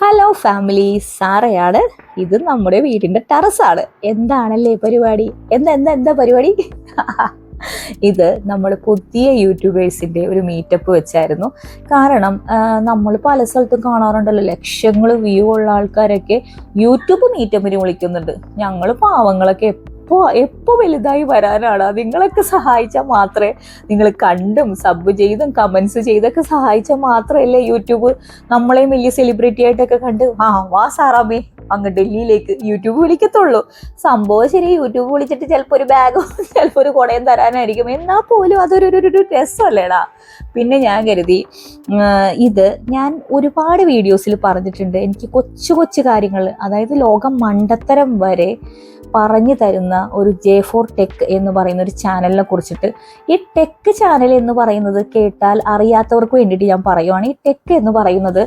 Hello family, സാറയാണ്. ഇത് നമ്മുടെ വീടിന്റെ ടെറസാണ്. എന്താണല്ലേ പരിപാടി? എന്താ എന്താ എന്താ പരിപാടി? ഇത് നമ്മൾ പുതിയ യൂട്യൂബേഴ്സിന്റെ ഒരു മീറ്റപ്പ് വെച്ചായിരുന്നു. കാരണം നമ്മൾ പല സ്ഥലത്തും കാണാറുണ്ടല്ലോ, ലക്ഷങ്ങൾ വ്യൂ ഉള്ള ആൾക്കാരൊക്കെ യൂട്യൂബ് മീറ്റപ്പിന് വിളിക്കുന്നുണ്ട്. ഞങ്ങൾ പാവങ്ങളൊക്കെ എപ്പോ വലുതായി വരാനാണ്? നിങ്ങളൊക്കെ സഹായിച്ചാൽ മാത്രമേ, നിങ്ങൾ കണ്ടും സബ് ചെയ്തും കമന്റ്സ് ചെയ്തൊക്കെ സഹായിച്ചാൽ മാത്രമല്ലേ യൂട്യൂബ് നമ്മളെയും വലിയ സെലിബ്രിറ്റി ആയിട്ടൊക്കെ കണ്ട് വാ സാറാമേ അങ്ങ് ഡൽഹിയിലേക്ക് യൂട്യൂബ് വിളിക്കത്തുള്ളൂ. സംഭവം ശരി, യൂട്യൂബ് വിളിച്ചിട്ട് ചിലപ്പോൾ ഒരു ബാഗും ചിലപ്പോൾ ഒരു കുടയും തരാനായിരിക്കും. എന്നാൽ പോലും അതൊരു രസമല്ലേടാ. പിന്നെ ഞാൻ കരുതി, ഇത് ഞാൻ ഒരുപാട് വീഡിയോസിൽ പറഞ്ഞിട്ടുണ്ട്. എനിക്ക് കൊച്ചു കൊച്ചു കാര്യങ്ങൾ, അതായത് ലോകം മണ്ടത്തരം വരെ പറഞ്ഞു തരുന്ന ഒരു J4 ടെക് എന്ന് പറയുന്ന ഒരു ചാനലിനെ കുറിച്ചിട്ട്. ഈ ടെക് ചാനൽ എന്ന് പറയുന്നത് കേട്ടാൽ അറിയാത്തവർക്ക് വേണ്ടിയിട്ട് ഞാൻ പറയുവാണ്. ഈ ടെക് എന്ന് പറയുന്നത്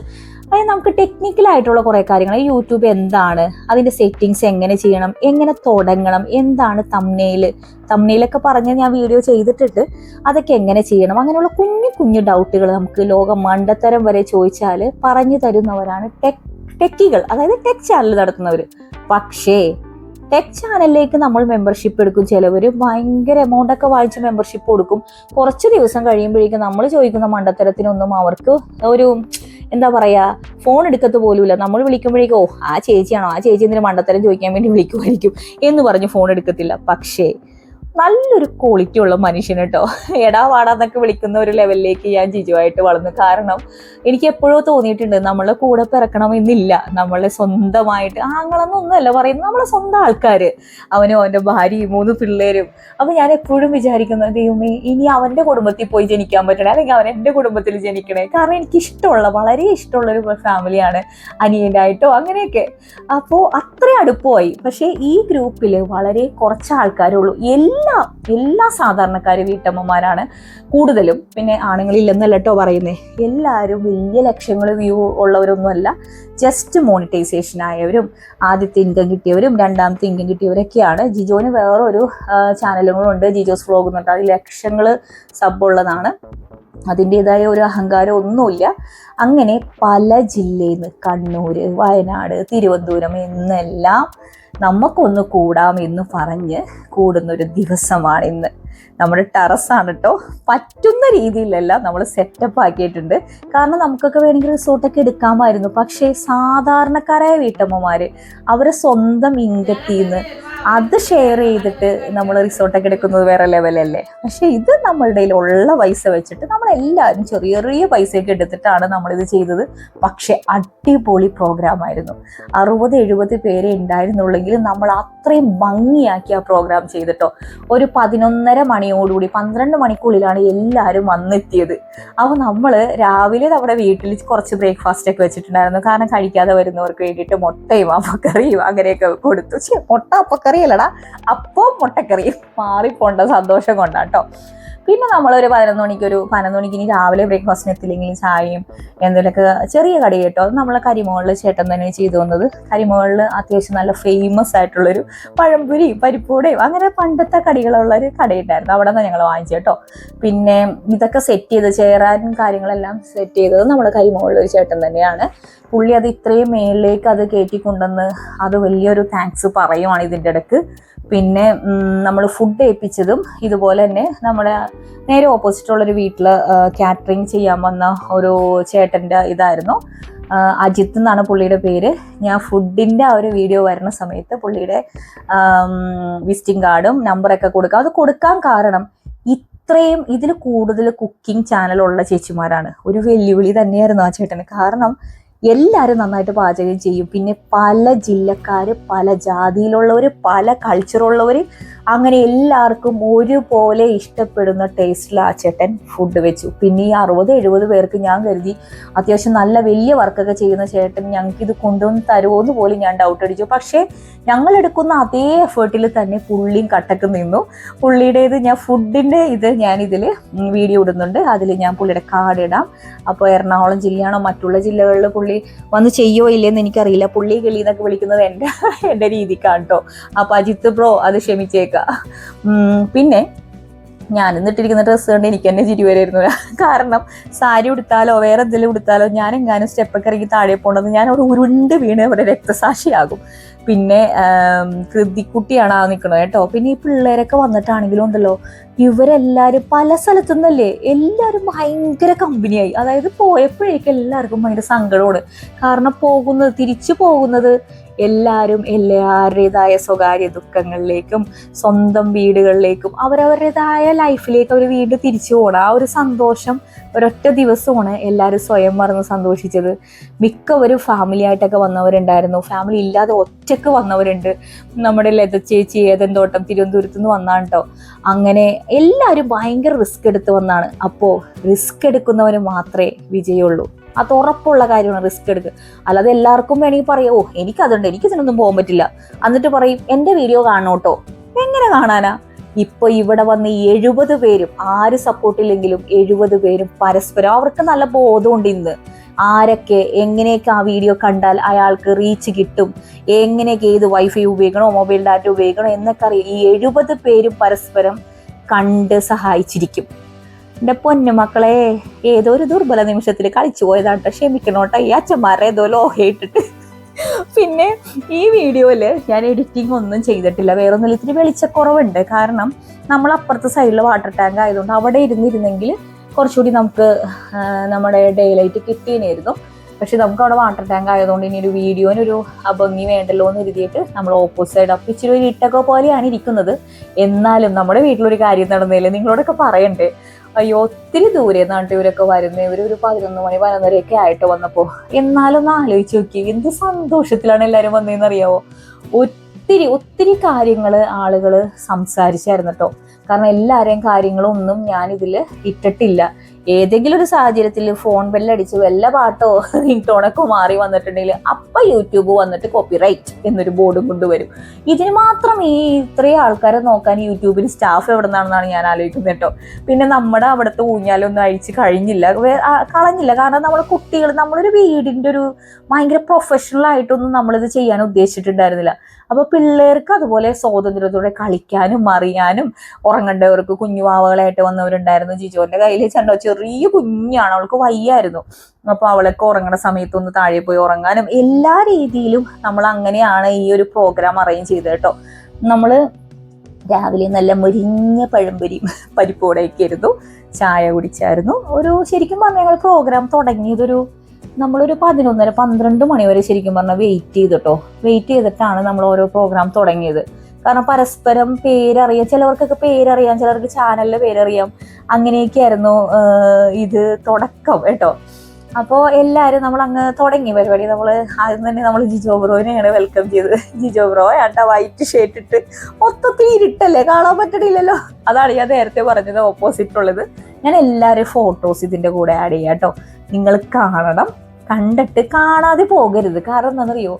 അതായത് നമുക്ക് ടെക്നിക്കലായിട്ടുള്ള കുറേ കാര്യങ്ങൾ, യൂട്യൂബ് എന്താണ്, അതിൻ്റെ സെറ്റിങ്സ് എങ്ങനെ ചെയ്യണം, എങ്ങനെ തുടങ്ങണം, എന്താണ് തംബ്നെയിലൊക്കെ പറഞ്ഞ് ഞാൻ വീഡിയോ ചെയ്തിട്ടിട്ട് അതൊക്കെ എങ്ങനെ ചെയ്യണം, അങ്ങനെയുള്ള കുഞ്ഞു കുഞ്ഞു ഡൗട്ടുകൾ നമുക്ക് ലോകം മണ്ടത്തരം വരെ ചോദിച്ചാൽ പറഞ്ഞു തരുന്നവരാണ് ടെക്കികൾ, അതായത് ടെക് ചാനൽ നടത്തുന്നവർ. പക്ഷേ ടെക് ചാനലിലേക്ക് നമ്മൾ മെമ്പർഷിപ്പ് എടുക്കും. ചിലവർ ഭയങ്കര എമൗണ്ട് ഒക്കെ വാങ്ങിച്ച് മെമ്പർഷിപ്പ് കൊടുക്കും. കുറച്ച് ദിവസം കഴിയുമ്പോഴേക്കും നമ്മൾ ചോദിക്കുന്ന മണ്ടത്തരത്തിനൊന്നും അവർക്ക് ഒരു എന്താ പറയുക, ഫോൺ എടുക്കത്ത് പോലുമില്ല. നമ്മൾ വിളിക്കുമ്പോഴേക്കും ആ ചേച്ചിയാണോ, ആ ചേച്ചി എന്തിനു മണ്ടത്തരം ചോദിക്കാൻ വേണ്ടി വിളിക്കുമായിരിക്കും എന്ന് പറഞ്ഞ് ഫോൺ എടുക്കത്തില്ല. പക്ഷേ നല്ലൊരു ക്വാളിറ്റി ഉള്ള മനുഷ്യൻ കേട്ടോ. എടാ വാടാന്നൊക്കെ വിളിക്കുന്ന ഒരു ലെവലിലേക്ക് ഞാൻ ജിജുവായിട്ട് വളർന്നു. കാരണം എനിക്ക് എപ്പോഴോ തോന്നിയിട്ടുണ്ട്, നമ്മളെ കൂടെ പിറക്കണമെന്നില്ല, നമ്മളെ സ്വന്തമായിട്ട് ആങ്ങളെന്നൊന്നുമല്ല പറയുന്നത്, നമ്മളെ സ്വന്തം ആൾക്കാർ, അവനും അവൻ്റെ ഭാര്യയും 3 പിള്ളേരും. അപ്പൊ ഞാൻ എപ്പോഴും വിചാരിക്കുന്നത്, ദൈവമേ ഇനി അവൻ്റെ കുടുംബത്തിൽ പോയി ജനിക്കാൻ പറ്റണേ, അല്ലെങ്കിൽ അവൻ എൻ്റെ കുടുംബത്തിൽ ജനിക്കണേ. കാരണം എനിക്ക് ഇഷ്ടമുള്ള, വളരെ ഇഷ്ടമുള്ളൊരു ഫാമിലിയാണ് അനിയനായിട്ടോ അങ്ങനെയൊക്കെ. അപ്പോൾ അത്രയും അടുപ്പമായി. പക്ഷേ ഈ ഗ്രൂപ്പിൽ വളരെ കുറച്ച് ആൾക്കാരേ ഉള്ളൂ. എല്ലാ സാധാരണക്കാർ വീട്ടമ്മമാരാണ് കൂടുതലും. പിന്നെ ആണുങ്ങളില്ലെന്നല്ല കേട്ടോ പറയുന്നേ. എല്ലാവരും വലിയ ലക്ഷങ്ങൾ വ്യൂ ഉള്ളവരൊന്നുമല്ല. ജസ്റ്റ് മോണിറ്റൈസേഷൻ ആയവരും ആദ്യത്തെ ഇൻകം കിട്ടിയവരും രണ്ടാമത്തെ ഇൻകം കിട്ടിയവരൊക്കെയാണ്. ജിജോന് വേറൊരു ചാനലുകളുണ്ട്, ജിജോസ് വ്ലോഗ് എന്നിട്ട്. അത് ലക്ഷങ്ങൾ സബുള്ളതാണ്. അതിൻ്റെതായ ഒരു അഹങ്കാരം ഒന്നുമില്ല. അങ്ങനെ പല ജില്ലയിൽ നിന്ന്, കണ്ണൂർ, വയനാട്, തിരുവനന്തപുരം എന്നെല്ലാം നമുക്കൊന്ന് കൂടാം എന്ന് പറഞ്ഞ് കൂടുന്നൊരു ദിവസമാണ് ഇന്ന്. നമ്മുടെ ടെറസാണ് കേട്ടോ. പറ്റുന്ന രീതിയിലല്ല നമ്മൾ സെറ്റപ്പ് ആക്കിയിട്ടുണ്ട്. കാരണം നമുക്കൊക്കെ വേണമെങ്കിൽ റിസോർട്ടൊക്കെ എടുക്കാമായിരുന്നു. പക്ഷേ സാധാരണക്കാരായ വീട്ടമ്മമാർ അവരെ സ്വന്തം ഇൻകത്തിൽ നിന്ന് അത് ഷെയർ ചെയ്തിട്ട് നമ്മൾ റിസോർട്ടൊക്കെ എടുക്കുന്നത് വേറെ ലെവലല്ലേ. പക്ഷെ ഇത് നമ്മളുടെ ഉള്ള പൈസ വെച്ചിട്ട് നമ്മളെല്ലാവരും ചെറിയ ചെറിയ പൈസയൊക്കെ എടുത്തിട്ടാണ് നമ്മളിത് ചെയ്തത്. പക്ഷെ അടിപൊളി പ്രോഗ്രാം ആയിരുന്നു. 60-70 പേരെ ഉണ്ടായിരുന്നുള്ളെങ്കിലും നമ്മൾ അത്രയും ഭംഗിയാക്കി ആ പ്രോഗ്രാം ചെയ്തിട്ടോ. ഒരു 11:30 മണിയോടുകൂടി 12 മണിക്കുള്ളിലാണ് എല്ലാവരും വന്നെത്തിയത്. അപ്പോൾ നമ്മൾ രാവിലെ നമ്മുടെ വീട്ടിൽ കുറച്ച് ബ്രേക്ക്ഫാസ്റ്റ് ഒക്കെ വെച്ചിട്ടുണ്ടായിരുന്നു. കാരണം കഴിക്കാതെ വരുന്നവർക്ക് വേണ്ടിയിട്ട് മുട്ടയും അപ്പക്കറിയും അങ്ങനെയൊക്കെ കൊടുത്തു. മുട്ട അപ്പക്കറി അല്ലടാ, അപ്പം മുട്ടക്കറിയും മാറിപ്പോണ്ട സന്തോഷം കൊണ്ടാട്ടോ. പിന്നെ നമ്മളൊരു 11 മണിക്ക് ഇനി രാവിലെ ബ്രേക്ക്ഫാസ്റ്റിന് എത്തില്ലെങ്കിലും ചായയും എന്തെങ്കിലുമൊക്കെ ചെറിയ കട കേട്ടോ. അത് നമ്മളെ കരിമുകളിൽ ചേട്ടൻ തന്നെ ചെയ്തു വന്നത്. കരിമുകളിൽ അത്യാവശ്യം നല്ല ഫേമസ് ആയിട്ടുള്ളൊരു പഴംപൊരിയും പരിപ്പൂടയും അങ്ങനെ പണ്ടത്തെ കടികളുള്ളൊരു കടയുണ്ടായിരുന്നു. അവിടെ നിന്ന് ഞങ്ങൾ വാങ്ങിച്ചു കേട്ടോ. പിന്നെ ഇതൊക്കെ സെറ്റ് ചെയ്ത് ചേരാനും കാര്യങ്ങളെല്ലാം സെറ്റ് ചെയ്തത് നമ്മളെ കരിമുകളിൽ ചേട്ടൻ തന്നെയാണ്. പുള്ളി അത് ഇത്രയും മേളിലേക്ക് അത് കയറ്റിക്കൊണ്ടെന്ന് അത് വലിയൊരു താങ്ക്സ് പറയുവാണ് ഇതിൻ്റെ ഇടയ്ക്ക്. പിന്നെ നമ്മൾ ഫുഡ് ഏൽപ്പിച്ചതും ഇതുപോലെ തന്നെ നമ്മുടെ നേരെ ഓപ്പോസിറ്റുള്ളൊരു വീട്ടിൽ കാറ്ററിങ് ചെയ്യാൻ വന്ന ഒരു ചേട്ടൻ്റെ ഇതായിരുന്നു. അജിത്ത് എന്നാണ് പുള്ളിയുടെ പേര്. ഞാൻ ഫുഡിൻ്റെ ആ ഒരു വീഡിയോ വരുന്ന സമയത്ത് പുള്ളിയുടെ വിസിറ്റിംഗ് കാർഡും നമ്പറൊക്കെ കൊടുക്കാം. അത് കൊടുക്കാൻ കാരണം ഇത്രയും ഇതിൽ കൂടുതൽ കുക്കിംഗ് ചാനലുള്ള ചേച്ചിമാരാണ്. ഒരു വെല്ലുവിളി തന്നെയായിരുന്നു ആ ചേട്ടന്. കാരണം എല്ലാവരും നന്നായിട്ട് പാചകം ചെയ്യും. പിന്നെ പല ജില്ലക്കാർ, പല ജാതിയിലുള്ളവർ, പല കൾച്ചറുള്ളവർ, അങ്ങനെ എല്ലാവർക്കും ഒരുപോലെ ഇഷ്ടപ്പെടുന്ന ടേസ്റ്റിൽ ആ ചേട്ടൻ ഫുഡ് വെച്ചു. പിന്നെ ഈ 60-70 പേർക്ക് ഞാൻ കരുതി അത്യാവശ്യം നല്ല വലിയ വർക്കൊക്കെ ചെയ്യുന്ന ചേട്ടൻ ഞങ്ങൾക്കിത് കൊണ്ടുവന്ന് തരുമോ എന്ന് പോലും ഞാൻ ഡൗട്ട് അടിച്ചു. പക്ഷേ ഞങ്ങൾ എടുക്കുന്ന അതേ എഫേർട്ടിൽ തന്നെ പുള്ളിയും കട്ടക്ക് നിന്നു. പുള്ളിയുടേത് ഞാൻ ഫുഡിൻ്റെ ഞാനിതിൽ വീഡിയോ ഇടുന്നുണ്ട്. അതിൽ ഞാൻ പുള്ളിയുടെ കാർഡ് ഇടാം. അപ്പോൾ എറണാകുളം ജില്ലയാണോ മറ്റുള്ള ജില്ലകളിൽ പുള്ളി വന്ന് ചെയ്യോ ഇല്ലെന്ന് എനിക്കറിയില്ല. പുള്ളി കിളി എന്നൊക്കെ വിളിക്കുന്നത് എൻ്റെ രീതിക്കാണ് കേട്ടോ. അപ്പോൾ അജിത്ത് ബ്രോ അത് ക്ഷമിച്ചേക്കാം. പിന്നെ ഞാൻ ഇന്നിട്ടിരിക്കുന്ന ഡ്രസ്സ് കണ്ട് എനിക്ക് തന്നെ ചിരി വരുമായിരുന്നു. കാരണം സാരി ഉടുത്താലോ വേറെ എന്തെങ്കിലും ഉടുത്താലോ ഞാൻ എങ്ങാനും സ്റ്റെപ്പൊക്കെ ഇറങ്ങി താഴെ പോകേണ്ടത് ഞാൻ അവിടെ ഉരുണ്ട് വീണ് അവിടെ രക്തസാക്ഷിയാകും. പിന്നെ കൃതിക്കുട്ടിയാണ് ആ നിൽക്കുന്നത് കേട്ടോ. പിന്നെ ഈ പിള്ളേരൊക്കെ വന്നിട്ടാണെങ്കിലും ഉണ്ടല്ലോ, ഇവരെല്ലാവരും പല സ്ഥലത്തുനിന്നല്ലേ, എല്ലാവരും ഭയങ്കര കമ്പനിയായി. അതായത് പോയപ്പോഴേക്കും എല്ലാവർക്കും ഭയങ്കര സങ്കടമാണ്. കാരണം തിരിച്ചു പോകുന്നത് എല്ലാവരും എല്ലാവരുടേതായ സ്വകാര്യ ദുഃഖങ്ങളിലേക്കും സ്വന്തം വീടുകളിലേക്കും അവരവരുടേതായ ലൈഫിലേക്ക് അവർ വീണ്ടും തിരിച്ചു പോകണം. ആ ഒരു സന്തോഷം ഒരൊറ്റ ദിവസമാണ് എല്ലാവരും സ്വയം മറന്ന് സന്തോഷിച്ചത്. മിക്കവരും ഫാമിലി ആയിട്ടൊക്കെ വന്നവരുണ്ടായിരുന്നു, ഫാമിലി ഇല്ലാതെ ഒറ്റക്ക് വന്നവരുണ്ട്. നമ്മുടെ ലത ചേച്ചി ഏതെന്തോട്ടം തിരുവനന്തപുരത്ത് നിന്ന് വന്നാണ് കേട്ടോ. അങ്ങനെ എല്ലാവരും ഭയങ്കര റിസ്ക് എടുത്ത് വന്നാണ്. അപ്പോൾ റിസ്ക് എടുക്കുന്നവന് മാത്രമേ വിജയമുള്ളൂ. അത് ഉറപ്പുള്ള കാര്യമാണ്. റിസ്ക് എടുക്കുക. അല്ലാതെ എല്ലാവർക്കും വേണമെങ്കിൽ പറയാം, ഓ എനിക്കതുണ്ട്, എനിക്കിതിനൊന്നും പോകാൻ പറ്റില്ല, എന്നിട്ട് പറയും എൻ്റെ വീഡിയോ കാണോട്ടോ. എങ്ങനെ കാണാനാ? ഇപ്പൊ ഇവിടെ വന്ന് 70 പേരും, ആര് സപ്പോർട്ടില്ലെങ്കിലും 70 പേരും പരസ്പരം അവർക്ക് നല്ല ബോധമുണ്ട്. ഇന്ന് ആരൊക്കെ എങ്ങനെയൊക്കെ ആ വീഡിയോ കണ്ടാൽ അയാൾക്ക് റീച്ച് കിട്ടും, എങ്ങനെയൊക്കെ ഏത് വൈഫൈ ഉപയോഗിക്കണോ മൊബൈൽ ഡാറ്റ ഉപയോഗിക്കണോ എന്നൊക്കെ അറിയാം. ഈ 70 പേരും പരസ്പരം കണ്ട് സഹായിച്ചിരിക്കും. എൻ്റെ പൊന്നു മക്കളെ, ഏതോ ഒരു ദുർബല നിമിഷത്തിൽ കളിച്ചു പോയതാട്ടോ, ക്ഷമിക്കണോട്ടോ ഈ അച്ഛന്മാരെ ഏതോ ലോഹയിട്ടിട്ട്. പിന്നെ ഈ വീഡിയോയിൽ ഞാൻ എഡിറ്റിംഗ് ഒന്നും ചെയ്തിട്ടില്ല. വേറൊന്നുമില്ല, ഇത്തിരി വെളിച്ചക്കുറവുണ്ട്. കാരണം നമ്മൾ അപ്പുറത്തെ സൈഡിൽ വാട്ടർ ടാങ്ക് ആയതുകൊണ്ട് അവിടെ ഇരുന്നിരുന്നെങ്കിൽ കുറച്ചുകൂടി നമുക്ക് നമ്മുടെ ഡേ ലൈറ്റ് കിട്ടിയേനായിരുന്നു. പക്ഷെ നമുക്ക് അവിടെ വാട്ടർ ടാങ്ക് ആയതുകൊണ്ട് ഇനി ഒരു വീഡിയോനൊരു അഭംഗി വേണ്ടല്ലോ എന്ന് കരുതിയിട്ട് നമ്മൾ ഓപ്പോസിറ്റ് സൈഡ് അപ്പം ഇച്ചിരി ഒരു ഇട്ടൊക്കെ പോലെയാണ് ഇരിക്കുന്നത്. എന്നാലും നമ്മുടെ വീട്ടിലൊരു കാര്യം നടന്നില്ല, നിങ്ങളോടൊക്കെ പറയണ്ടേ. അയ്യോ, ഒത്തിരി ദൂരെ നിന്നാണ് ഇവരൊക്കെ വരുന്നത്. ഇവരൊരു 11 മണി 11:30 ആയിട്ട് വന്നപ്പോൾ. എന്നാലും ഒന്ന് ആലോചിച്ച് നോക്കി, എന്ത് സന്തോഷത്തിലാണ് എല്ലാവരും വന്നതെന്ന് അറിയാവോ. ഒത്തിരി കാര്യങ്ങൾ ആളുകൾ സംസാരിച്ചായിരുന്നു കേട്ടോ. കാരണം എല്ലാവരെയും കാര്യങ്ങളൊന്നും ഞാനിതിൽ ഇട്ടിട്ടില്ല. ഏതെങ്കിലും ഒരു സാഹചര്യത്തിൽ ഫോൺ ബെല്ലടിച്ച് വല്ല പാട്ടോ റിംഗ് ടോണൊക്കെ മാറി വന്നിട്ടുണ്ടെങ്കിൽ അപ്പം യൂട്യൂബ് വന്നിട്ട് കോപ്പിറൈറ്റ് എന്നൊരു ബോർഡും കൊണ്ടുവരും. ഇതിന് മാത്രം ഈ ഇത്രയും ആൾക്കാരെ നോക്കാൻ യൂട്യൂബിൽ സ്റ്റാഫ് എവിടെ നിന്നാണെന്നാണ് ഞാൻ ആലോചിക്കുന്നത് കേട്ടോ. പിന്നെ നമ്മുടെ അവിടുത്തെ ഊഞ്ഞാലൊന്നും അഴിച്ച് കളഞ്ഞില്ല. കാരണം നമ്മളൊരു വീടിൻ്റെ ഒരു ഭയങ്കര പ്രൊഫഷണൽ ആയിട്ടൊന്നും നമ്മളിത് ചെയ്യാൻ ഉദ്ദേശിച്ചിട്ടുണ്ടായിരുന്നില്ല. അപ്പൊ പിള്ളേർക്ക് അതുപോലെ സ്വാതന്ത്ര്യത്തോടെ കളിക്കാനും അറിയാനും, ഉറങ്ങേണ്ടവർക്ക് കുഞ്ഞുവാവകളായിട്ട് വന്നവരുണ്ടായിരുന്നു. ജിജോന്റെ കയ്യിൽ ചെറിയ കുഞ്ഞാണ്, അവൾക്ക് വയ്യായിരുന്നു. അപ്പൊ അവളൊക്കെ ഉറങ്ങണ സമയത്തൊന്ന് താഴെ പോയി ഉറങ്ങാനും എല്ലാ രീതിയിലും നമ്മൾ അങ്ങനെയാണ് ഈ ഒരു പ്രോഗ്രാം അറേഞ്ച് ചെയ്തത് കേട്ടോ. നമ്മള് രാവിലെ നല്ല മുരിഞ്ഞ പഴംപൊരിയും പരിപ്പോടെയൊക്കെ ആയിരുന്നു, ചായ കുടിച്ചായിരുന്നു. ശരിക്കും പറഞ്ഞാൽ ഞങ്ങൾ പ്രോഗ്രാം തുടങ്ങിയതൊരു നമ്മളൊരു 11:30-12 മണി വരെ ശരിക്കും പറഞ്ഞാൽ വെയിറ്റ് ചെയ്തിട്ടാണ് നമ്മൾ ഓരോ പ്രോഗ്രാം തുടങ്ങിയത്. കാരണം പരസ്പരം പേരറിയാം, ചിലവർക്കൊക്കെ പേരറിയാം, ചിലർക്ക് ചാനലിലെ പേരറിയാം. അങ്ങനെയൊക്കെ ആയിരുന്നു ഇത് തുടക്കം കേട്ടോ. അപ്പോൾ എല്ലാവരും നമ്മൾ അങ്ങ് തുടങ്ങി പരിപാടി. നമ്മൾ ആദ്യം തന്നെ നമ്മൾ ജിജോ ബ്രോനെയാണ് വെൽക്കം ചെയ്തത്. ജിജോ ബ്രോ ആണ്ട വൈറ്റ് ഷർട്ട് ഇട്ട് മൊത്തത്തിൽ ഇരുട്ടല്ലേ, കാണാൻ പറ്റണില്ലല്ലോ. അതാണ് ഞാൻ നേരത്തെ പറഞ്ഞത് ഓപ്പോസിറ്റ് ഉള്ളത്. ഞാൻ എല്ലാവരും ഫോട്ടോസ് ഇതിൻ്റെ കൂടെ ആഡ് ചെയ്യാം കേട്ടോ. നിങ്ങൾ കാണണം, കണ്ടിട്ട് കാണാതെ പോകരുത്. കാരണം എന്താണെന്നറിയോ,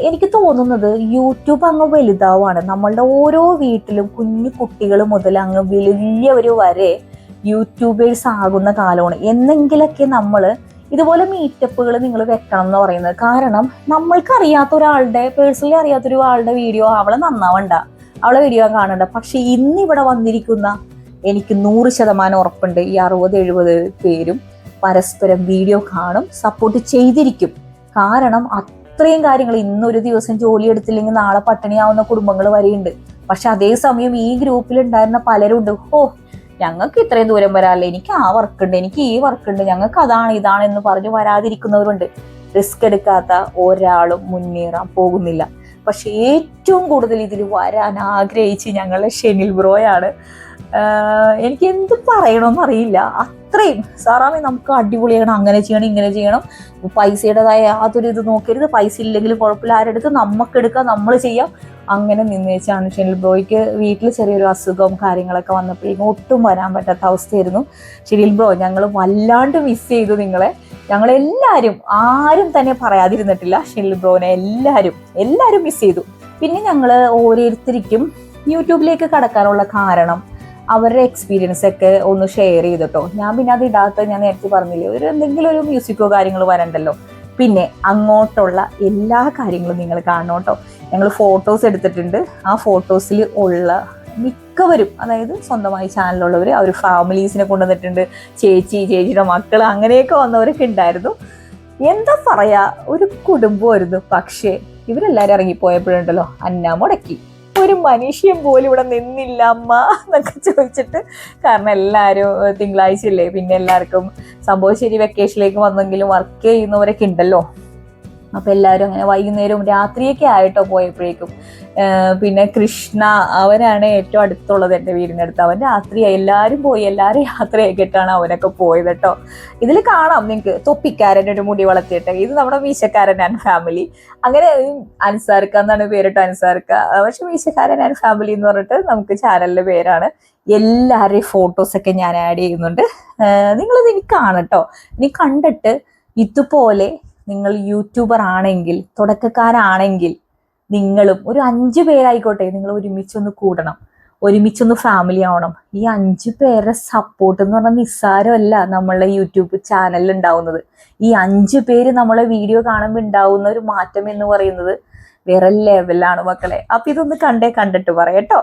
എനിക്ക് തോന്നുന്നത് യൂട്യൂബ് അങ്ങ് വലുതാവാണ്. നമ്മളുടെ ഓരോ വീട്ടിലും കുഞ്ഞു കുട്ടികൾ മുതൽ അങ്ങ് വലിയവർ വരെ യൂട്യൂബേഴ്സ് ആകുന്ന കാലമാണ്. എന്നെങ്കിലൊക്കെ നമ്മൾ ഇതുപോലെ മീറ്റപ്പുകൾ നിങ്ങൾ വെക്കണം എന്ന് പറയുന്നത്. കാരണം നമ്മൾക്ക് അറിയാത്ത ഒരാളുടെ, പേഴ്സണലി അറിയാത്തൊരു ആളുടെ വീഡിയോ അവളെ നന്നാവണ്ട, അവളെ വീഡിയോ കാണണ്ട. പക്ഷെ ഇന്നിവിടെ വന്നിരിക്കുന്ന എനിക്ക് 100% ഉറപ്പുണ്ട്, ഈ 60-70 പേരും പരസ്പരം വീഡിയോ കാണും, സപ്പോർട്ട് ചെയ്തിരിക്കും. കാരണം അത്രയും കാര്യങ്ങൾ, ഇന്നൊരു ദിവസം ജോലി എടുത്തില്ലെങ്കിൽ നാളെ പട്ടിണിയാവുന്ന കുടുംബങ്ങൾ വരെയുണ്ട്. പക്ഷെ അതേസമയം ഈ ഗ്രൂപ്പിലുണ്ടായിരുന്ന പലരുണ്ട്, ഞങ്ങൾക്ക് ഇത്രയും ദൂരം വരാല്ലേ, എനിക്ക് ആ വർക്കുണ്ട്, എനിക്ക് ഈ വർക്കുണ്ട്, ഞങ്ങൾക്ക് അതാണ് ഇതാണ് എന്ന് പറഞ്ഞ് വരാതിരിക്കുന്നവരുണ്ട്. റിസ്ക് എടുക്കാത്ത ഒരാളും മുന്നേറാൻ പോകുന്നില്ല. പക്ഷെ ഏറ്റവും കൂടുതൽ ഇതിൽ വരാൻ ആഗ്രഹിച്ച് ഞങ്ങളുടെ ഷെനിൽ ബ്രോയാണ്. എനിക്ക് എന്ത് പറയണമെന്നറിയില്ല. അത്രയും സാറാമി നമുക്ക് അടിപൊളിയാണ്, അങ്ങനെ ചെയ്യണം ഇങ്ങനെ ചെയ്യണം, പൈസയുടേതായ യാതൊരു ഇത് നോക്കരുത്, പൈസ ഇല്ലെങ്കിലും കുഴപ്പമില്ല, ആരെടുത്ത് നമുക്കെടുക്കാം, നമ്മൾ ചെയ്യാം, അങ്ങനെ നിന്നേച്ചാണ്. ഷെനിൽ ബ്രോയ്ക്ക് വീട്ടിൽ ചെറിയൊരു അസുഖവും കാര്യങ്ങളൊക്കെ വന്നപ്പോഴേക്കും ഒട്ടും വരാൻ പറ്റാത്ത അവസ്ഥയായിരുന്നു. ഷെനിൽ ബ്രോ, ഞങ്ങൾ വല്ലാണ്ട് മിസ് ചെയ്തു നിങ്ങളെ. ഞങ്ങളെല്ലാവരും, ആരും തന്നെ പറയാതിരുന്നിട്ടില്ല ഷെനിൽ ബ്രോനെ, എല്ലാവരും മിസ് ചെയ്തു. പിന്നെ ഞങ്ങൾ ഓരോരുത്തർക്കും യൂട്യൂബിലേക്ക് കടക്കാനുള്ള കാരണം അവരുടെ എക്സ്പീരിയൻസ് ഒക്കെ ഒന്ന് ഷെയർ ചെയ്തിട്ടോ. ഞാൻ പിന്നെ അത് ഇടാത്ത, ഞാൻ നേരത്തെ പറഞ്ഞില്ലേ, എന്തെങ്കിലും ഒരു മ്യൂസിക്കോ കാര്യങ്ങൾ വരണ്ടല്ലോ. പിന്നെ അങ്ങോട്ടുള്ള എല്ലാ കാര്യങ്ങളും നിങ്ങൾ കാണണം കേട്ടോ. ഞങ്ങൾ ഫോട്ടോസ് എടുത്തിട്ടുണ്ട്. ആ ഫോട്ടോസിൽ ഉള്ള മിക്കവരും, അതായത് സ്വന്തമായി ചാനലുള്ളവർ അവർ ഫാമിലീസിനെ കൊണ്ടുവന്നിട്ടുണ്ട്, ചേച്ചിയുടെ മക്കൾ അങ്ങനെയൊക്കെ വന്നവരൊക്കെ ഉണ്ടായിരുന്നു. എന്താ പറയാ, ഒരു കുടുംബമായിരുന്നു. പക്ഷേ ഇവരെല്ലാരും ഇറങ്ങിപ്പോയപ്പോഴുണ്ടല്ലോ അന്ന മുടക്കി. ഒരു മനുഷ്യൻ പോലും ഇവിടെ നിന്നില്ല അമ്മ എന്നൊക്കെ ചോദിച്ചിട്ട്. കാരണം എല്ലാവരും തിങ്കളാഴ്ചയില്ലേ, പിന്നെ എല്ലാവർക്കും സംഭവം ശരി വെക്കേഷനിലേക്ക് വന്നെങ്കിലും വർക്ക് ചെയ്യുന്നവരൊക്കെ ഉണ്ടല്ലോ. അപ്പൊ എല്ലാവരും അങ്ങനെ വൈകുന്നേരവും രാത്രിയൊക്കെ ആയിട്ടോ പോയപ്പോഴേക്കും. പിന്നെ കൃഷ്ണ, അവനാണ് ഏറ്റവും അടുത്തുള്ളത് എൻ്റെ വീടിൻ്റെ അടുത്ത്. അവൻ രാത്രിയായി, എല്ലാവരും പോയി, എല്ലാവരും യാത്രയാക്കിയിട്ടാണ് അവനൊക്കെ പോയത് കേട്ടോ. ഇതിൽ കാണാം നിങ്ങൾക്ക് തൊപ്പിക്കാരൻ ഒരു മുടി വളർത്തിയിട്ട്. ഇത് നമ്മുടെ മീശക്കാരൻ ആൻഡ് ഫാമിലി. അങ്ങനെ അൻസാർക്ക എന്നാണ് പേരിട്ട്, അൻസാർക്ക. പക്ഷെ മീശക്കാരൻ ആൻഡ് ഫാമിലി എന്ന് പറഞ്ഞിട്ട് നമുക്ക് ചാനലിന്റെ പേരാണ്. എല്ലാവരുടെയും ഫോട്ടോസൊക്കെ ഞാൻ ആഡ് ചെയ്യുന്നുണ്ട്. നിങ്ങളിത് ഇനി കാണട്ടോ. ഇനി കണ്ടിട്ട് ഇതുപോലെ നിങ്ങൾ യൂട്യൂബർ ആണെങ്കിൽ, തുടക്കക്കാരാണെങ്കിൽ, നിങ്ങളും ഒരു 5 പേരായിക്കോട്ടെ, നിങ്ങൾ ഒരുമിച്ചൊന്ന് കൂടണം, ഒരുമിച്ചൊന്ന് ഫാമിലി ആവണം. ഈ 5 പേരുടെ സപ്പോർട്ട് എന്ന് പറഞ്ഞാൽ നിസ്സാരമല്ല നമ്മളുടെ യൂട്യൂബ് ചാനലിൽ ഉണ്ടാവുന്നത്. ഈ 5 പേര് നമ്മളെ വീഡിയോ കാണുമ്പോൾ ഉണ്ടാവുന്ന ഒരു മാറ്റം എന്ന് പറയുന്നത് വേറെ ലെവലാണ് മക്കളെ. അപ്പൊ ഇതൊന്ന് കണ്ടിട്ട് പറയട്ടോ.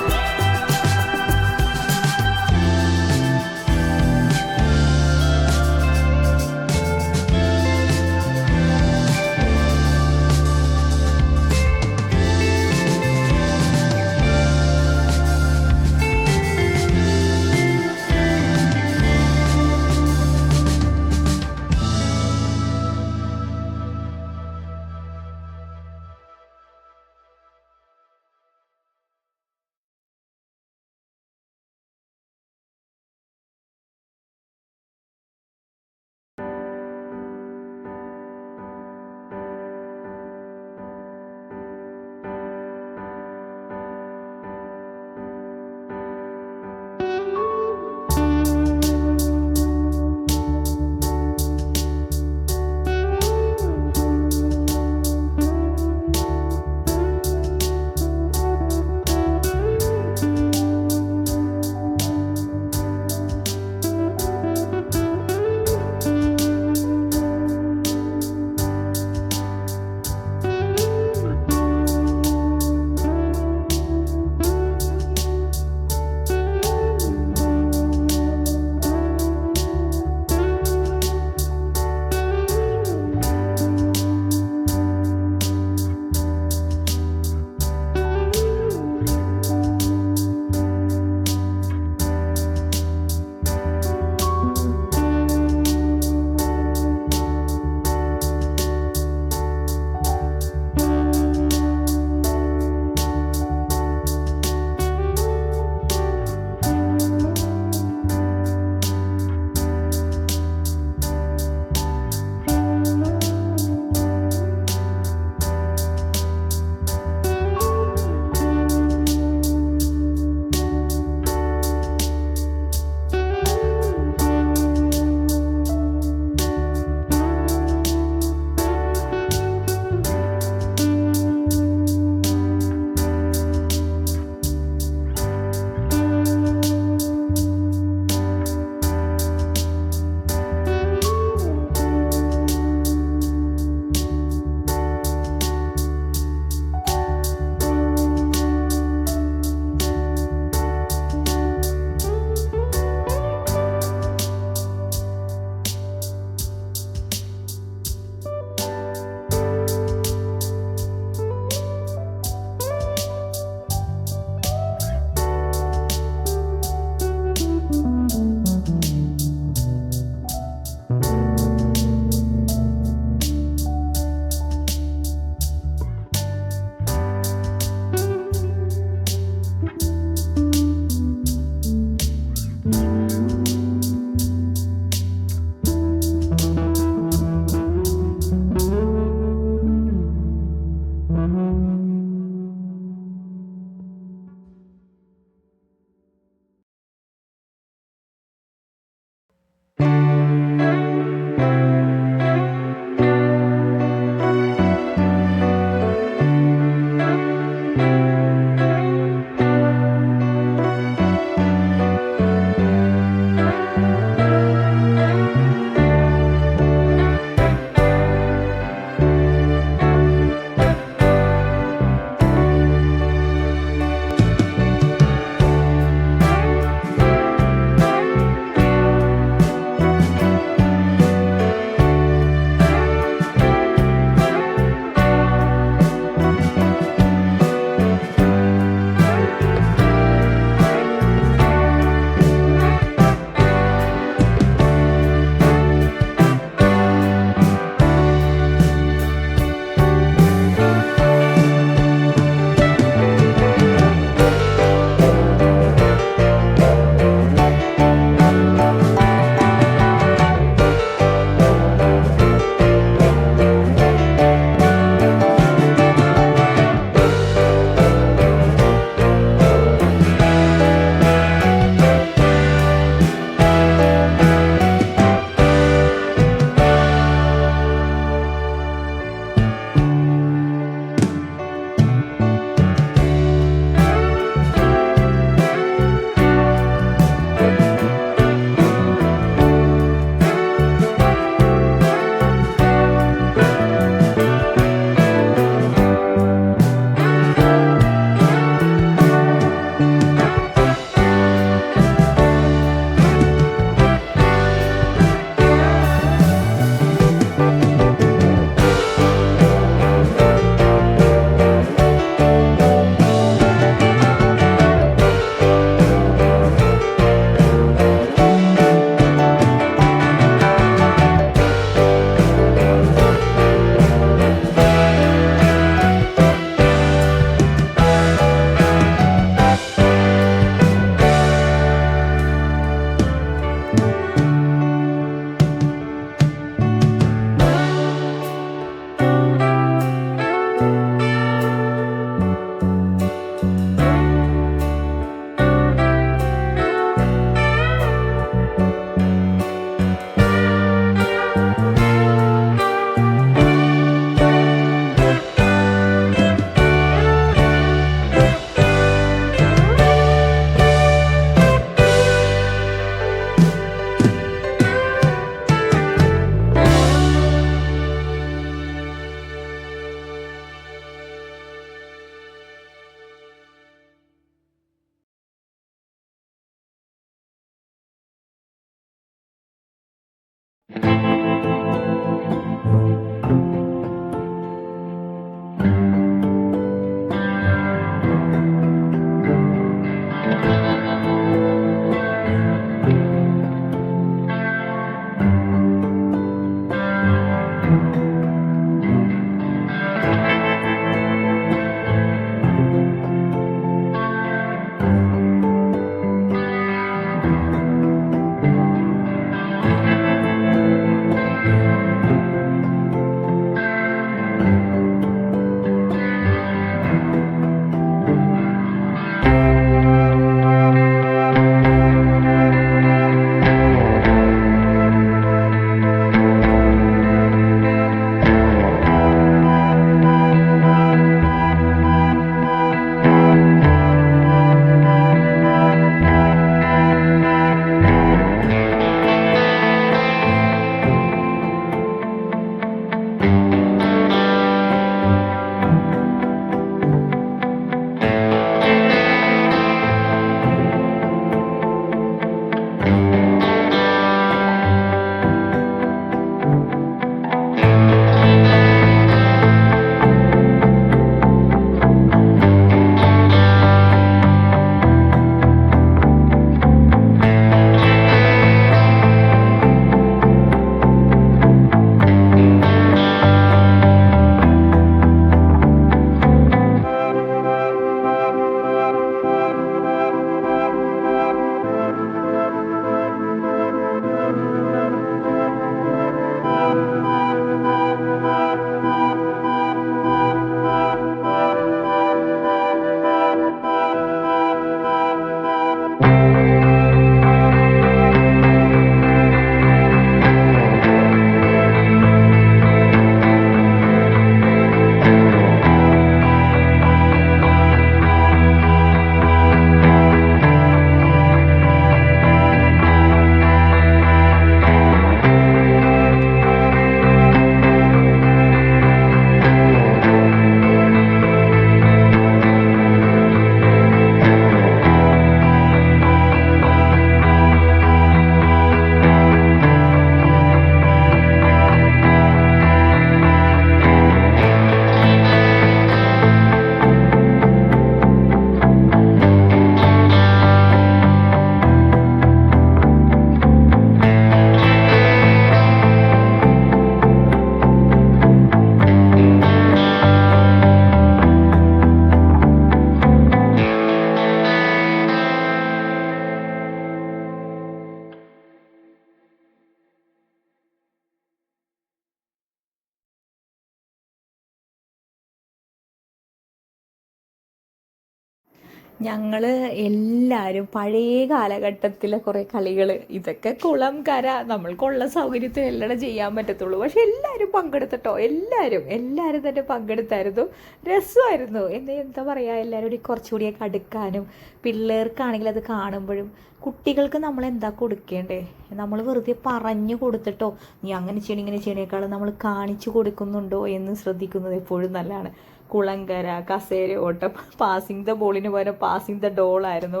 ഞങ്ങൾ എല്ലാവരും പഴയ കാലഘട്ടത്തിലെ കുറേ കളികൾ, ഇതൊക്കെ കുളം കര നമ്മൾക്കുള്ള സൗകര്യത്തിൽ എല്ലാം ചെയ്യാൻ പറ്റത്തുള്ളൂ. പക്ഷെ എല്ലാവരും പങ്കെടുത്തിട്ടോ, എല്ലാവരും തന്നെ പങ്കെടുത്തായിരുന്നു. രസമായിരുന്നു. എന്താ പറയുക, എല്ലാവരും കൂടി കുറച്ചുകൂടിയൊക്കെ അടുക്കാനും, പിള്ളേർക്കാണെങ്കിൽ അത് കാണുമ്പോഴും. കുട്ടികൾക്ക് നമ്മൾ എന്താ കൊടുക്കേണ്ടേ? നമ്മൾ വെറുതെ പറഞ്ഞു കൊടുത്തിട്ടോ നീ അങ്ങനെ ചെയ്യണം ഇങ്ങനെ ചെയ്യണേക്കാളും നമ്മൾ കാണിച്ചു കൊടുക്കുന്നുണ്ടോ എന്ന് ശ്രദ്ധിക്കുന്നത് എപ്പോഴും നല്ലതാണ്. കുളങ്കര, കസേര ഓട്ടം, പാസിങ് ദ ബോളിന് പകരം പാസിങ് ദ ഡോളായിരുന്നു.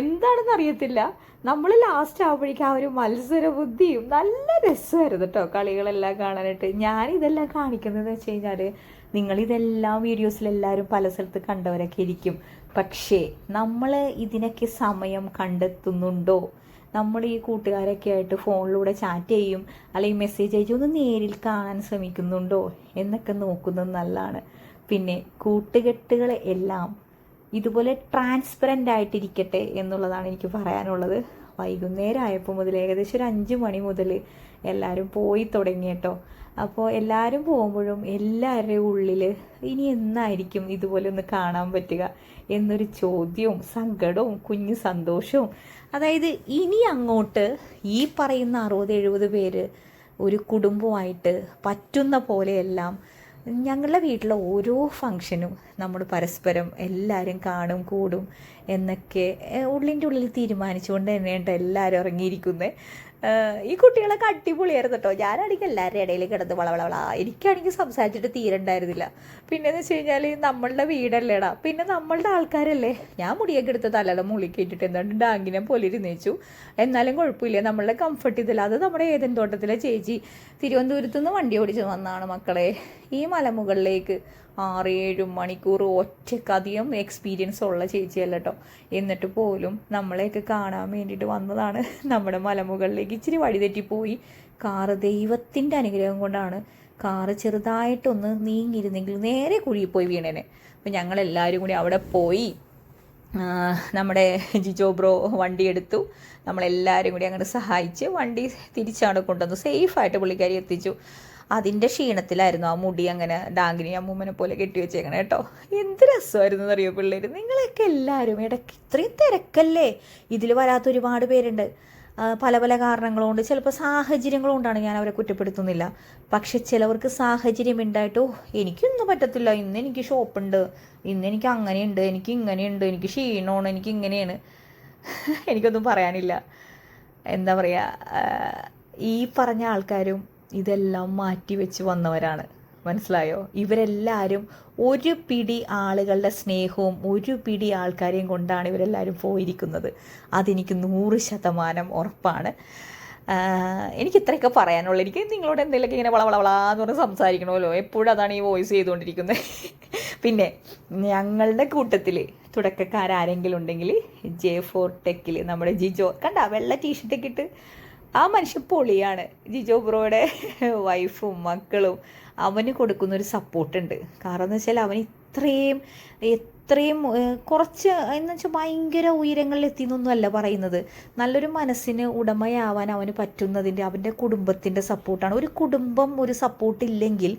എന്താണെന്ന് അറിയത്തില്ല. നമ്മൾ ലാസ്റ്റ് ആകുമ്പോഴേക്കും ആ ഒരു മത്സര ബുദ്ധിയും നല്ല രസമായിരുന്നു കേട്ടോ കളികളെല്ലാം കാണാനായിട്ട്. ഞാനിതെല്ലാം കാണിക്കുന്നതെന്ന് വെച്ച് കഴിഞ്ഞാൽ നിങ്ങളിതെല്ലാം വീഡിയോസിലെല്ലാവരും പല സ്ഥലത്ത് കണ്ടവരൊക്കെ ഇരിക്കും. പക്ഷേ നമ്മൾ ഇതിനൊക്കെ സമയം കണ്ടെത്തുന്നുണ്ടോ? നമ്മൾ ഈ കൂട്ടുകാരൊക്കെ ആയിട്ട് ഫോണിലൂടെ ചാറ്റ് ചെയ്യും, അല്ലെങ്കിൽ മെസ്സേജ് അയച്ചും ഒന്ന് നേരിൽ കാണാൻ ശ്രമിക്കുന്നുണ്ടോ എന്നൊക്കെ നോക്കുന്നത് നല്ലതാണ്. പിന്നെ കൂട്ടുകെട്ടുകൾ എല്ലാം ഇതുപോലെ ട്രാൻസ്പെറൻ്റ് ആയിട്ടിരിക്കട്ടെ എന്നുള്ളതാണ് എനിക്ക് പറയാനുള്ളത്. വൈകുന്നേരം ആയപ്പോൾ മുതൽ ഏകദേശം ഒരു 5 മണി മുതൽ എല്ലാവരും പോയി തുടങ്ങി കേട്ടോ. അപ്പോൾ എല്ലാവരും പോകുമ്പോഴും എല്ലാവരുടെയും ഉള്ളിൽ ഇനി എന്നായിരിക്കും ഇതുപോലെ ഒന്ന് കാണാൻ പറ്റുക എന്നൊരു ചോദ്യവും സങ്കടവും കുഞ്ഞു സന്തോഷവും. അതായത് ഇനി അങ്ങോട്ട് ഈ പറയുന്ന 60-70 പേര് ഒരു കുടുംബമായിട്ട് പറ്റുന്ന പോലെയെല്ലാം ഞങ്ങളുടെ വീട്ടിലെ ഓരോ ഫങ്ഷനും നമ്മൾ പരസ്പരം എല്ലാവരും കാണും കൂടും എന്നൊക്കെ ഉള്ളിൻ്റെ ഉള്ളിൽ തീരുമാനിച്ചുകൊണ്ട് തന്നെയുണ്ട് എല്ലാവരും ഇറങ്ങിയിരിക്കുന്നത്. ഈ കുട്ടികളൊക്കെ അടിപൊളിയായിരുന്നു കേട്ടോ. ഞാനാണെങ്കിൽ എല്ലാവരുടെ ഇടയിൽ കിടന്ന് വളവളവള, എനിക്കാണെങ്കിൽ സംസാരിച്ചിട്ട് തീരണ്ടായിരുന്നില്ല. പിന്നെയെന്ന് വെച്ച് കഴിഞ്ഞാൽ നമ്മളുടെ വീടല്ലേടാ, പിന്നെ നമ്മളുടെ ആൾക്കാരല്ലേ. ഞാൻ മുടിയൊക്കെ എടുത്ത് തലയുടെ മുകളിൽ കയറ്റിട്ട് എന്താണ്ട് ഡാങ്കിനെ പോലെ ഇരുന്നേച്ചു. എന്നാലും കുഴപ്പമില്ല, നമ്മളുടെ കംഫർട്ട് ഇതില്ല. അത് നമ്മുടെ ഏതൻ തോട്ടത്തിലെ ചേച്ചി തിരുവനന്തപുരത്തു നിന്ന് വണ്ടി ഓടിച്ച് വന്നതാണ് മക്കളെ ഈ മലമുകളിലേക്ക്. 6-7 മണിക്കൂർ ഒറ്റക്കധികം എക്സ്പീരിയൻസ് ഉള്ള ചേച്ചിയല്ല കേട്ടോ. എന്നിട്ട് പോലും നമ്മളെയൊക്കെ കാണാൻ വേണ്ടിയിട്ട് വന്നതാണ്. നമ്മുടെ മലമുകളിലേക്ക് ഇച്ചിരി വഴിതെറ്റിപ്പോയി. കാറ് ദൈവത്തിൻ്റെ അനുഗ്രഹം കൊണ്ടാണ് കാറ് ചെറുതായിട്ടൊന്ന് നീങ്ങിയിരുന്നെങ്കിൽ നേരെ കുഴിയിൽ പോയി വീണേനെ. അപ്പം ഞങ്ങളെല്ലാവരും കൂടി അവിടെ പോയി. നമ്മുടെ ജിജോ ബ്രോ വണ്ടി എടുത്തു. നമ്മളെല്ലാവരും കൂടി അങ്ങോട്ട് സഹായിച്ച് വണ്ടി തിരിച്ചാണ് കൊണ്ടുവന്നു. സേഫായിട്ട് പുള്ളിക്കാരി എത്തിച്ചു. അതിൻ്റെ ക്ഷീണത്തിലായിരുന്നു ആ മുടി അങ്ങനെ ഡാങ്കിനി അമ്മൂമ്മനെ പോലെ കെട്ടിവെച്ചേക്കണം കേട്ടോ. എന്ത് രസമായിരുന്നു എന്നറിയോ പിള്ളേർ. നിങ്ങളൊക്കെ എല്ലാവരും ഇടയ്ക്ക് ഇത്രയും തിരക്കല്ലേ, ഇതിൽ വരാത്ത ഒരുപാട് പേരുണ്ട്. പല പല കാരണങ്ങളുണ്ട്, ചിലപ്പോൾ സാഹചര്യങ്ങളുകൊണ്ടാണ്, ഞാൻ അവരെ കുറ്റപ്പെടുത്തുന്നില്ല. പക്ഷെ ചിലവർക്ക് സാഹചര്യം ഉണ്ടായിട്ടോ എനിക്കൊന്നും പറ്റത്തില്ല, ഇന്ന് എനിക്ക് ഷോപ്പുണ്ട്, ഇന്ന് എനിക്ക് അങ്ങനെയുണ്ട്, എനിക്ക് ഇങ്ങനെയുണ്ട്, എനിക്ക് ക്ഷീണമാണ്, എനിക്ക് ഇങ്ങനെയാണ്. എനിക്കൊന്നും പറയാനില്ല. എന്താ പറയുക, ഈ പറഞ്ഞ ആൾക്കാരും ഇതെല്ലാം മാറ്റി വെച്ച് വന്നവരാണ്. മനസ്സിലായോ? ഇവരെല്ലാവരും ഒരു പിടി ആളുകളുടെ സ്നേഹവും ഒരു പിടി ആൾക്കാരെയും കൊണ്ടാണ് ഇവരെല്ലാവരും പോയിരിക്കുന്നത്. അതെനിക്ക് 100% ഉറപ്പാണ്. എനിക്ക് ഇത്രയൊക്കെ പറയാനുള്ളൂ. എനിക്ക് നിങ്ങളോട് എന്തെങ്കിലുമൊക്കെ ഇങ്ങനെ വളവളവളാന്ന് പറഞ്ഞ് സംസാരിക്കണമല്ലോ, എപ്പോഴും അതാണ് ഈ വോയിസ് ചെയ്തുകൊണ്ടിരിക്കുന്നത്. പിന്നെ ഞങ്ങളുടെ കൂട്ടത്തിൽ തുടക്കക്കാരെങ്കിലും ഉണ്ടെങ്കിൽ J4 ടെക്കിൽ നമ്മുടെ ജിജോ കണ്ട വെള്ള ടീഷർട്ടൊക്കെ ഇട്ട് ആ മനുഷ്യൻ പൊളിയാണ്. ജിജോ ബ്രോയുടെ വൈഫും മക്കളും അവന് കൊടുക്കുന്നൊരു സപ്പോർട്ടുണ്ട്. കാരണം എന്ന് വെച്ചാൽ അവൻ എത്രയും കുറച്ച് എന്ന് വെച്ചാൽ ഭയങ്കര ഉയരങ്ങളിൽ എത്തിയെന്നൊന്നുമല്ല പറയുന്നത്. നല്ലൊരു മനസ്സിന് ഉടമയാവാൻ അവന് പറ്റുന്നതിൻ്റെ അവൻ്റെ കുടുംബത്തിൻ്റെ സപ്പോർട്ടാണ്. ഒരു കുടുംബം ഒരു സപ്പോർട്ടില്ലെങ്കിൽ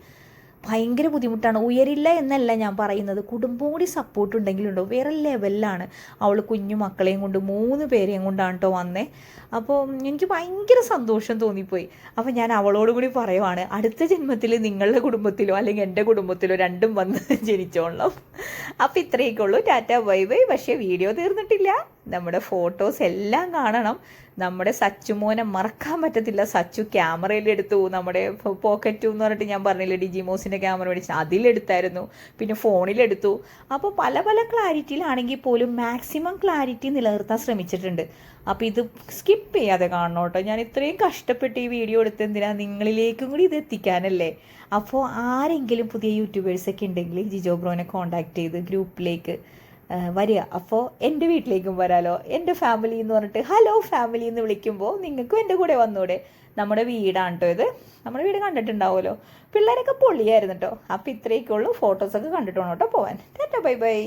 ഭയങ്കര ബുദ്ധിമുട്ടാണ്. ഉയരില്ല എന്നല്ല ഞാൻ പറയുന്നത്, കുടുംബം കൂടി സപ്പോർട്ട് ഉണ്ടെങ്കിലുണ്ടോ വേറെ ലെവലിലാണ്. അവൾ കുഞ്ഞു മക്കളെയും കൊണ്ട് 3 പേരെയും കൊണ്ടാണ് കേട്ടോ വന്നേ. അപ്പോൾ എനിക്ക് ഭയങ്കര സന്തോഷം തോന്നിപ്പോയി. അപ്പോൾ ഞാൻ അവളോട് കൂടി പറയുവാണ്, അടുത്ത ജന്മത്തിൽ നിങ്ങളുടെ കുടുംബത്തിലോ അല്ലെങ്കിൽ എൻ്റെ കുടുംബത്തിലോ രണ്ടും വന്ന് ജനിച്ചോളാം. അപ്പോൾ ഇത്രയൊക്കെ ഉള്ളൂ. Tata bye bye. പക്ഷേ വീഡിയോ തീർന്നിട്ടില്ല. നമ്മുടെ ഫോട്ടോസ് എല്ലാം കാണണം. നമ്മുടെ സച്ചുമോനെ മറക്കാൻ പറ്റത്തില്ല. സച്ചു ക്യാമറയിലെടുത്തു. നമ്മുടെ പോക്കറ്റ് എന്ന് പറഞ്ഞിട്ട് ഞാൻ പറഞ്ഞില്ലേ ഡിജിമോസിൻ്റെ ക്യാമറ മേടിച്ച് അതിലെടുത്തായിരുന്നു. പിന്നെ ഫോണിലെടുത്തു. അപ്പോൾ പല പല ക്ലാരിറ്റിയിലാണെങ്കിൽ പോലും മാക്സിമം ക്ലാരിറ്റി നിലനിർത്താൻ ശ്രമിച്ചിട്ടുണ്ട്. അപ്പോൾ ഇത് സ്കിപ്പ് ചെയ്യാതെ കാണണം കേട്ടോ. ഞാൻ ഇത്രയും കഷ്ടപ്പെട്ട് ഈ വീഡിയോ എടുത്ത് എന്തിനാ നിങ്ങളിലേക്കും കൂടി ഇത് എത്തിക്കാനല്ലേ. അപ്പോൾ ആരെങ്കിലും പുതിയ യൂട്യൂബേഴ്സൊക്കെ ഉണ്ടെങ്കിൽ ജിജോ ബ്രോനെ കോൺടാക്ട് ചെയ്ത് ഗ്രൂപ്പിലേക്ക് വരിക. അപ്പോൾ എൻ്റെ വീട്ടിലേക്കും വരാലോ. എൻ്റെ ഫാമിലി എന്ന് പറഞ്ഞിട്ട് ഹലോ ഫാമിലി എന്ന് വിളിക്കുമ്പോൾ നിങ്ങൾക്കും എൻ്റെ കൂടെ വന്നൂടെ. നമ്മുടെ വീടാണ് കേട്ടോ ഇത്. നമ്മുടെ വീട് കണ്ടിട്ടുണ്ടാവുമല്ലോ. പിള്ളേരൊക്കെ പൊളിയായിരുന്നു കേട്ടോ. അപ്പോൾ ഇത്രയൊക്കെ ഉള്ളൂ. ഫോട്ടോസൊക്കെ കണ്ടിട്ട് വേണം കേട്ടോ പോവാൻ. Tata bye bye.